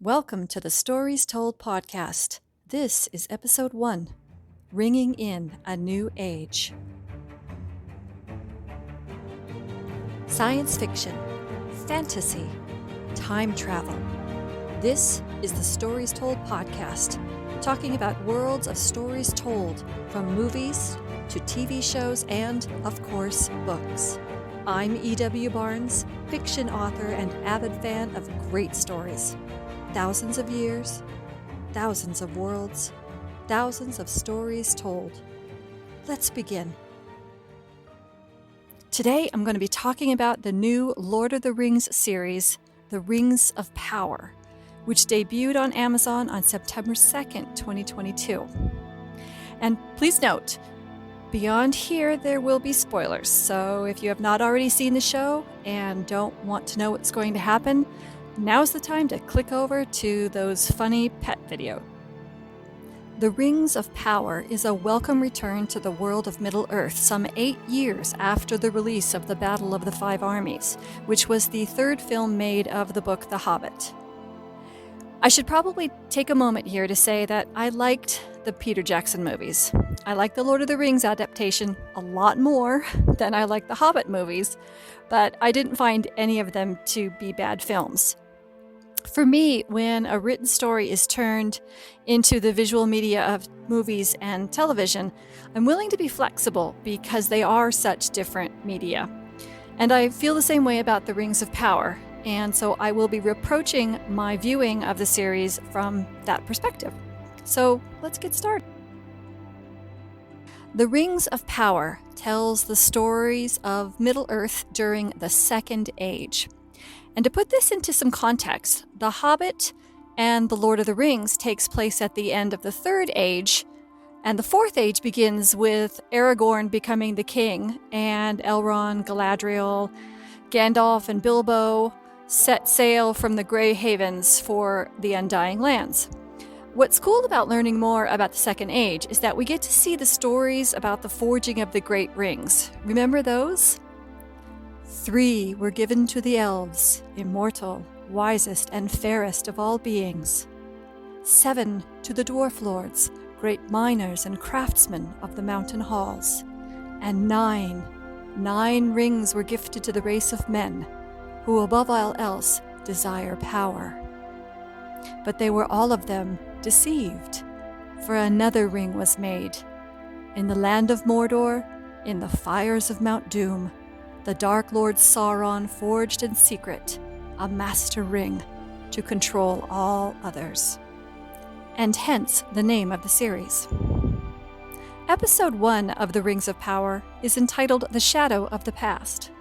Welcome to the Stories Told podcast. This is episode 1, Ringing in a New Age. Science fiction, fantasy, time travel. This is the Stories Told podcast, talking about worlds of stories told, from movies to TV shows and, of course, books. I'm E.W. Barnes, fiction author and avid fan of great stories. Thousands of years, thousands of worlds, thousands of stories told. Let's begin. Today I'm going to be talking about the new Lord of the Rings series, The Rings of Power, which debuted on Amazon on September 2nd, 2022. And please note, beyond here there will be spoilers, so if you have not already seen the show and don't want to know what's going to happen, now's the time to click over to those funny pet videos. The Rings of Power is a welcome return to the world of Middle-earth some 8 years after the release of the Battle of the Five Armies, which was the third film made of the book The Hobbit. I should probably take a moment here to say that I liked the Peter Jackson movies. I like the Lord of the Rings adaptation a lot more than I like the Hobbit movies, but I didn't find any of them to be bad films. For me, when a written story is turned into the visual media of movies and television, I'm willing to be flexible because they are such different media. And I feel the same way about the Rings of Power, and so I will be reproaching my viewing of the series from that perspective. So let's get started. The Rings of Power tells the stories of Middle-earth during the Second Age. And to put this into some context, The Hobbit and The Lord of the Rings takes place at the end of the Third Age, and the Fourth Age begins with Aragorn becoming the king, and Elrond, Galadriel, Gandalf, and Bilbo set sail from the Grey Havens for the Undying Lands. What's cool about learning more about the Second Age is that we get to see the stories about the forging of the Great Rings. Remember those? 3 were given to the elves, immortal, wisest, and fairest of all beings. 7 to the dwarf lords, great miners and craftsmen of the mountain halls. And 9 rings were gifted to the race of men, who above all else desire power. But they were all of them deceived, for another ring was made. In the land of Mordor, in the fires of Mount Doom, the Dark Lord Sauron forged in secret a master ring to control all others. And hence the name of the series. Episode 1 of The Rings of Power is entitled The Shadow of the Past.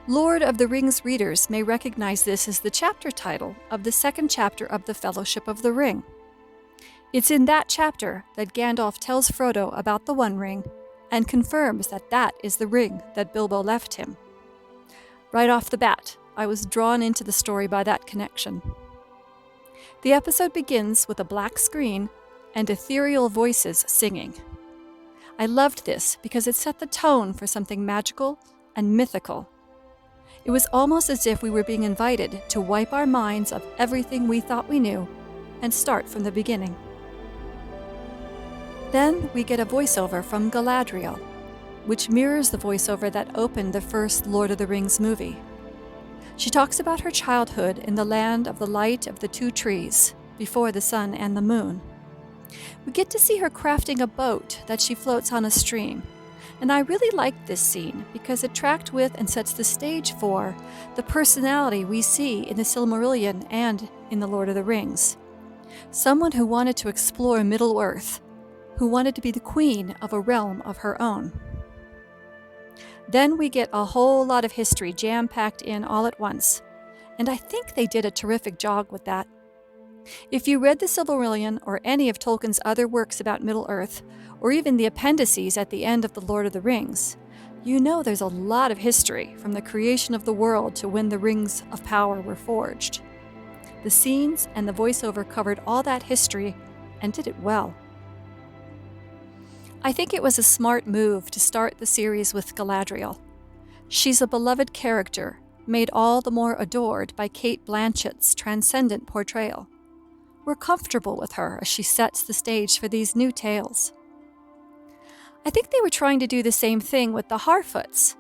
Lord of the Rings readers may recognize this as the chapter title of the second chapter of The Fellowship of the Ring. It's in that chapter that Gandalf tells Frodo about the One Ring and confirms that that is the ring that Bilbo left him. Right off the bat, I was drawn into the story by that connection. The episode begins with a black screen and ethereal voices singing. I loved this because it set the tone for something magical and mythical. It was almost as if we were being invited to wipe our minds of everything we thought we knew and start from the beginning. Then we get a voiceover from Galadriel, which mirrors the voiceover that opened the first Lord of the Rings movie. She talks about her childhood in the land of the light of the 2 trees, before the sun and the moon. We get to see her crafting a boat that she floats on a stream, and I really liked this scene because it tracked with and sets the stage for the personality we see in the Silmarillion and in the Lord of the Rings. Someone who wanted to explore Middle-earth, who wanted to be the queen of a realm of her own. Then we get a whole lot of history jam-packed in all at once, and I think they did a terrific job with that. If you read the Silmarillion or any of Tolkien's other works about Middle-earth, or even the appendices at the end of The Lord of the Rings, you know there's a lot of history from the creation of the world to when the Rings of Power were forged. The scenes and the voiceover covered all that history and did it well. I think it was a smart move to start the series with Galadriel. She's a beloved character, made all the more adored by Cate Blanchett's transcendent portrayal. we're comfortable with her as she sets the stage for these new tales. I think they were trying to do the same thing with the Harfoots,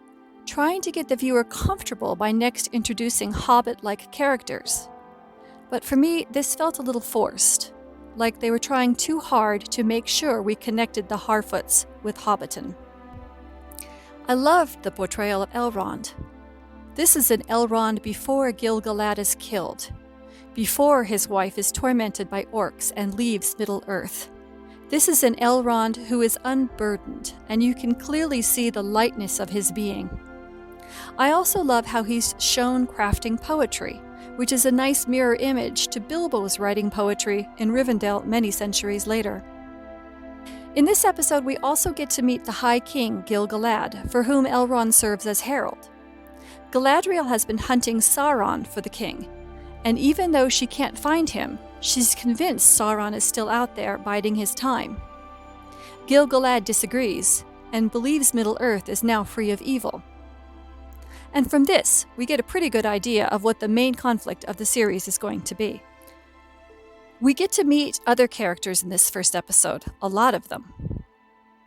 trying to get the viewer comfortable by next introducing Hobbit-like characters. But for me, this felt a little forced, like they were trying too hard to make sure we connected the Harfoots with Hobbiton. I loved the portrayal of Elrond. This is an Elrond before Gil-galad is killed, before his wife is tormented by orcs and leaves Middle-earth. This is an Elrond who is unburdened, and you can clearly see the lightness of his being. I also love how he's shown crafting poetry, which is a nice mirror image to Bilbo's writing poetry in Rivendell many centuries later. In this episode, we also get to meet the High King Gil-galad, for whom Elrond serves as herald. Galadriel has been hunting Sauron for the king, and even though she can't find him, she's convinced Sauron is still out there biding his time. Gil-galad disagrees, and believes Middle-earth is now free of evil. And from this, we get a pretty good idea of what the main conflict of the series is going to be. We get to meet other characters in this first episode, a lot of them.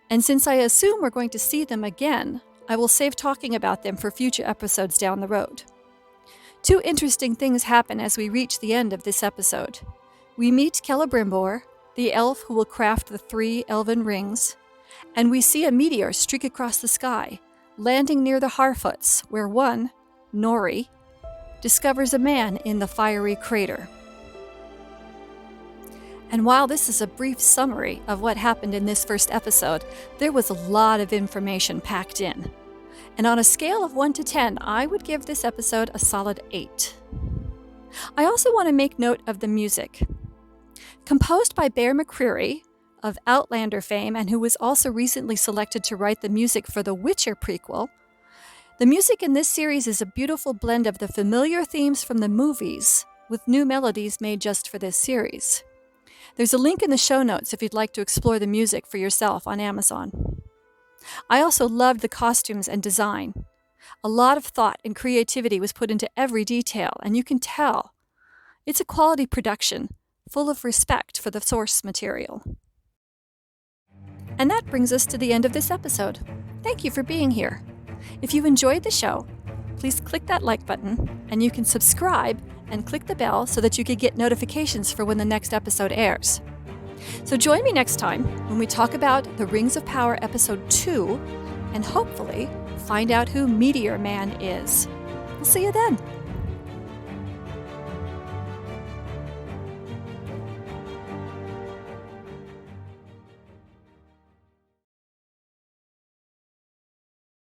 And since I assume we're going to see them again, I will save talking about them for future episodes down the road. Two interesting things happen as we reach the end of this episode. We meet Celebrimbor, the elf who will craft the 3 elven rings, and we see a meteor streak across the sky, landing near the Harfoots, where one, Nori, discovers a man in the fiery crater. And while this is a brief summary of what happened in this first episode, there was a lot of information packed in. And on a scale of 1 to 10, I would give this episode a solid 8. I also want to make note of the music. Composed by Bear McCreary, of Outlander fame, and who was also recently selected to write the music for the Witcher prequel, the music in this series is a beautiful blend of the familiar themes from the movies with new melodies made just for this series. There's a link in the show notes if you'd like to explore the music for yourself on Amazon. I also loved the costumes and design. A lot of thought and creativity was put into every detail, and you can tell it's a quality production, full of respect for the source material. And that brings us to the end of this episode. Thank you for being here. If you enjoyed the show, please click that like button, and you can subscribe and click the bell so that you can get notifications for when the next episode airs. So join me next time when we talk about The Rings of Power Episode 2 and hopefully find out who Meteor Man is. We'll see you then.